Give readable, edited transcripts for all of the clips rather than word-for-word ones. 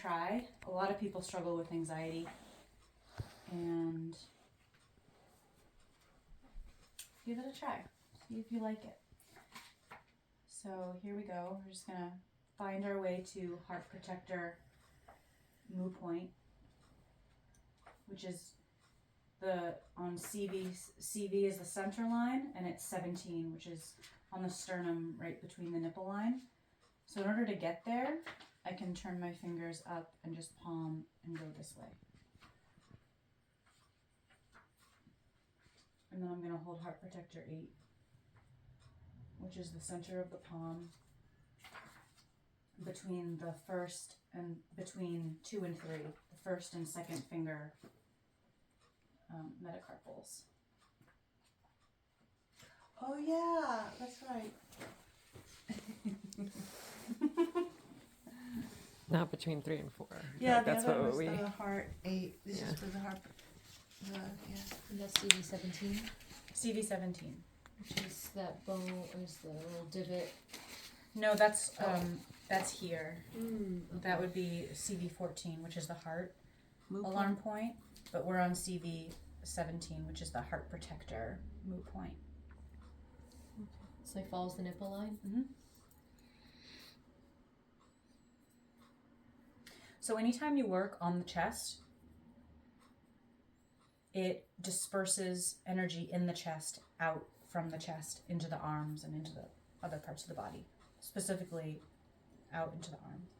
try. A lot of people struggle with anxiety, and give it a try. See if you like it. So here we go. We're just gonna find our way to heart protector moo point, which is on CV is the center line, and it's 17, which is on the sternum right between the nipple line. So in order to get there, I can turn my fingers up and just palm and go this way. And then I'm going to hold heart protector 8, which is the center of the palm between the first and between 2 and 3, the first and second finger metacarpals. Oh yeah, that's right. Not between 3 and 4. Yeah, that's the other what was we. the heart 8. This Yeah. is for the heart. Yeah. And that's CV17, CV17. which is that bone, is the little divot. No, that's here. Okay. That would be CV14, which is the heart Moo alarm point, but we're on CV17, which is the heart protector moo point. So it follows the nipple line. Mm-hmm. So anytime you work on the chest, it disperses energy in the chest out from the chest into the arms and into the other parts of the body, specifically out into the arms.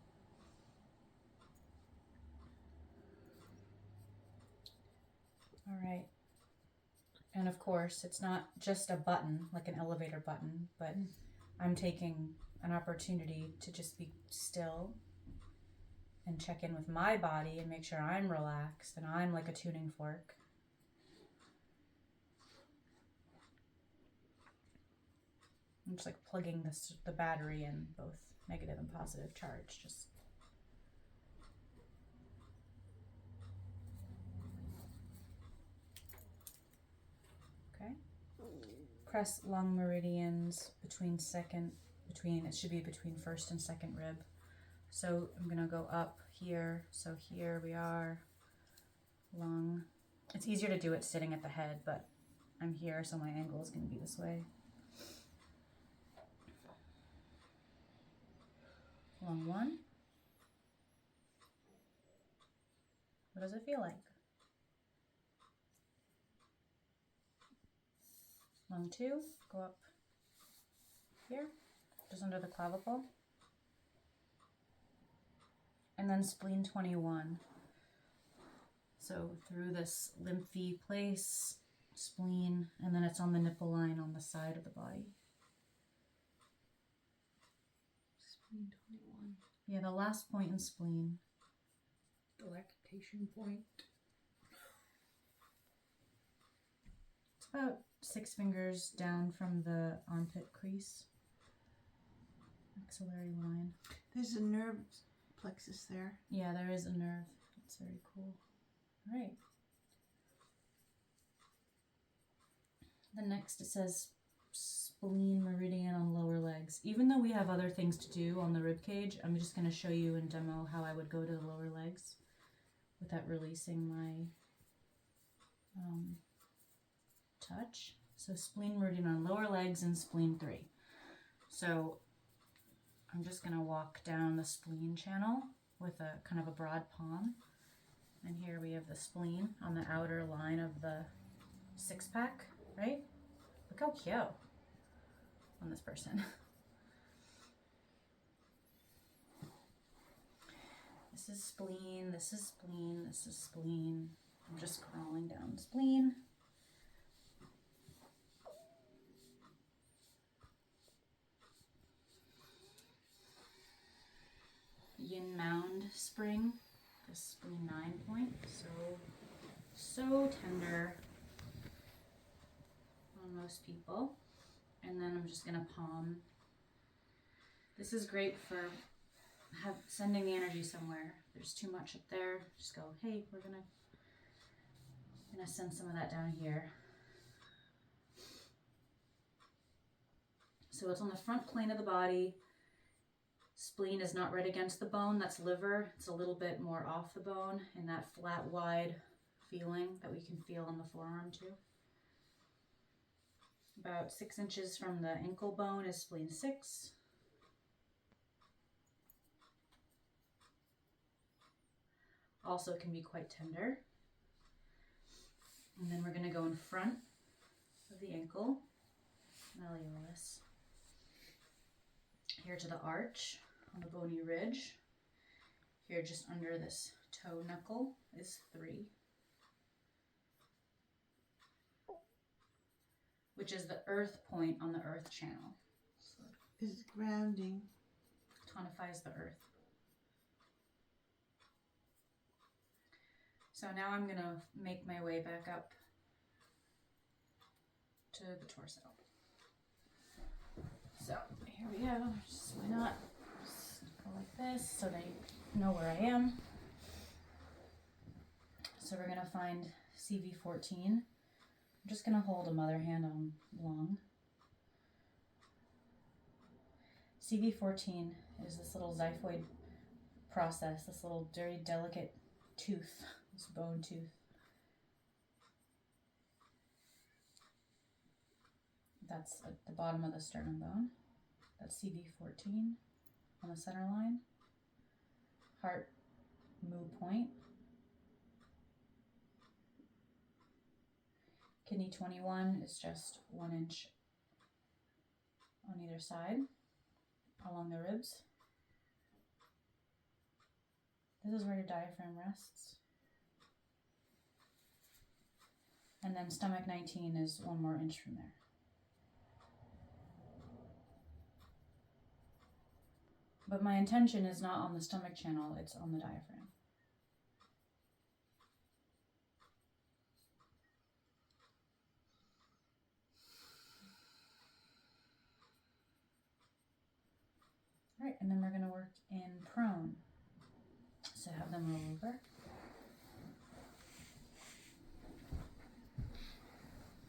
All right. And of course, it's not just a button, like an elevator button, but I'm taking an opportunity to just be still and check in with my body and make sure I'm relaxed and I'm like a tuning fork. I'm just like plugging the battery in, both negative and positive charge. Just okay. Press lung meridians between it should be between first and second rib. So I'm gonna go up here. So here we are, lung. It's easier to do it sitting at the head, but I'm here, so my angle is gonna be this way. Lung 1. What does it feel like? Lung 2, go up here, just under the clavicle. And then spleen 21. So through this lymphy place, spleen, and then it's on the nipple line on the side of the body. Spleen 21. Yeah, the last point in spleen. The lactation point. It's about 6 fingers down from the armpit crease. Maxillary line. There's a nerve plexus there. Yeah, there is a nerve. That's very cool. All right. The next it says spleen meridian on lower legs. Even though we have other things to do on the rib cage, I'm just going to show you and demo how I would go to the lower legs without releasing my touch. So spleen meridian on lower legs and spleen 3. So I'm just going to walk down the spleen channel with a kind of a broad palm. And here we have the spleen on the outer line of the 6-pack, right? Look how cute on this person. This is spleen, this is spleen, this is spleen. I'm just crawling down the spleen. Yin mound spring, the spleen 9 point, so tender on most people. And then I'm just gonna palm. This is great for sending the energy somewhere. If there's too much up there, just go, hey, we're gonna send some of that down here. So it's on the front plane of the body. Spleen is not right against the bone. That's liver. It's a little bit more off the bone in that flat, wide feeling that we can feel on the forearm too. About 6 inches from the ankle bone is spleen 6. Also can be quite tender. And then we're going to go in front of the ankle, malleolus. Here to the arch on the bony ridge. Here just under this toe knuckle is 3. Which is the earth point on the earth channel. So is grounding. Tonifies the earth. So now I'm going to make my way back up to the torso. So here we go. Just why not? Just go like this so that you know where I am. So we're going to find CV14. I'm just going to hold a mother hand on lung. CV14 is this little xiphoid process, this little very delicate tooth, this bone tooth. That's at the bottom of the sternum bone. That's CV14 on the center line. Heart moo point. Kidney 21 is just 1 inch on either side along the ribs. This is where your diaphragm rests. And then stomach 19 is 1 more inch from there. But my intention is not on the stomach channel, it's on the diaphragm. All right, and then we're going to work in prone. So have them roll over.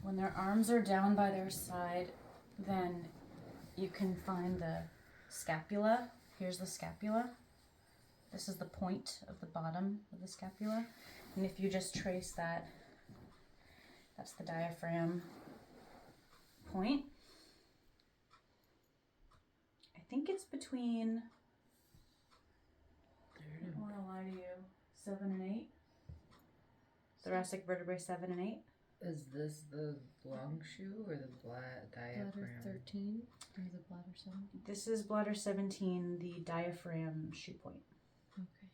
When their arms are down by their side, then you can find the scapula. Here's the scapula. This is the point of the bottom of the scapula. And if you just trace that, that's the diaphragm point. I think it's between, I don't want to lie to you, 7 and 8. Thoracic vertebrae 7 and 8. Is this the long shoe or the diaphragm? Bladder 13 or the bladder 7? This is bladder 17, the diaphragm shoe point. Okay.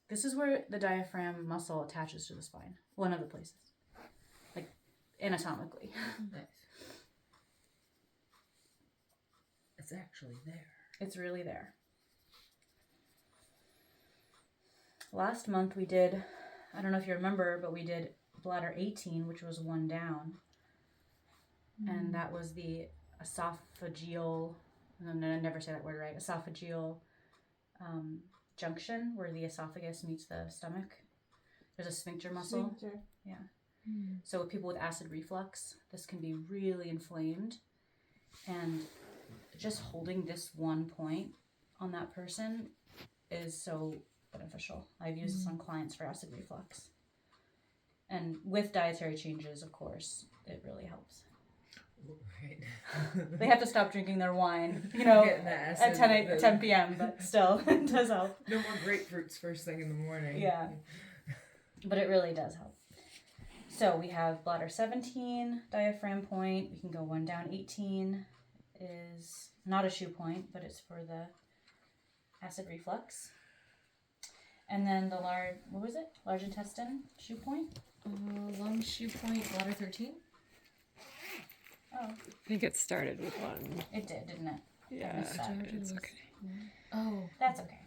This is where the diaphragm muscle attaches to the spine. One of the places. Like, anatomically. Nice. It's actually there. It's really there. Last month we did, I don't know if you remember, but we did bladder 18, which was 1 down. And that was the esophageal, I never say that word right, esophageal junction where the esophagus meets the stomach. There's a sphincter muscle. Sphincter. Yeah. So with people with acid reflux, this can be really inflamed. And just holding this one point on that person is so beneficial. I've used this on clients for acid reflux. And with dietary changes, of course, it really helps. Right. They have to stop drinking their wine, you know, Getting the at acid, 10 p.m., but still, it does help. No more grapefruits first thing in the morning. Yeah. But it really does help. So we have bladder 17, diaphragm point. We can go 1 down. 18 is not a shoe point, but it's for the acid reflux. And then the large intestine shoe point. Lung shoe point, bladder 13. Oh, I think it started with 1. it did, didn't it? Yeah, Started it's with- okay. Oh. That's okay.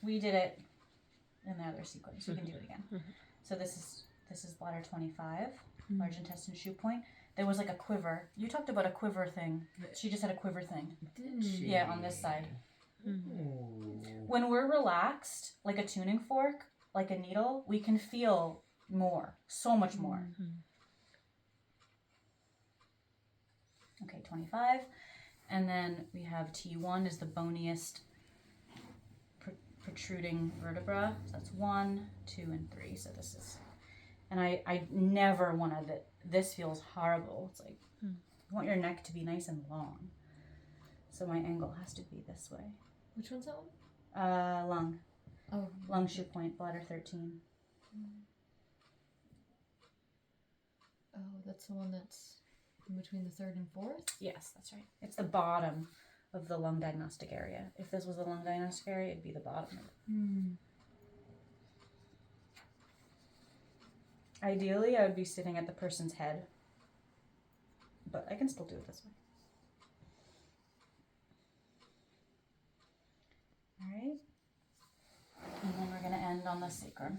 We did it in the other sequence. We can do it again. So this is bladder 25, large intestine shoe point. There was like a quiver. You talked about a quiver thing. She just had a quiver thing. Did she? Yeah, on this side. Ooh. When we're relaxed, like a tuning fork, like a needle, we can feel more, so much more. Okay, 25. And then we have T1 is the boniest protruding vertebra. So that's 1, 2, and 3. So this is, and I never wanted it. This feels horrible. It's like, you want your neck to be nice and long. So my angle has to be this way. Which one's that one? Lung. Oh, Lung shoe point, bladder 13. oh, that's the one that's in between the third and fourth? Yes, that's right. It's the bottom of the lung diagnostic area. If this was the lung diagnostic area, it'd be the bottom. Ideally, I would be sitting at the person's head, but I can still do it this way. All right. And then we're going to end on the sacrum.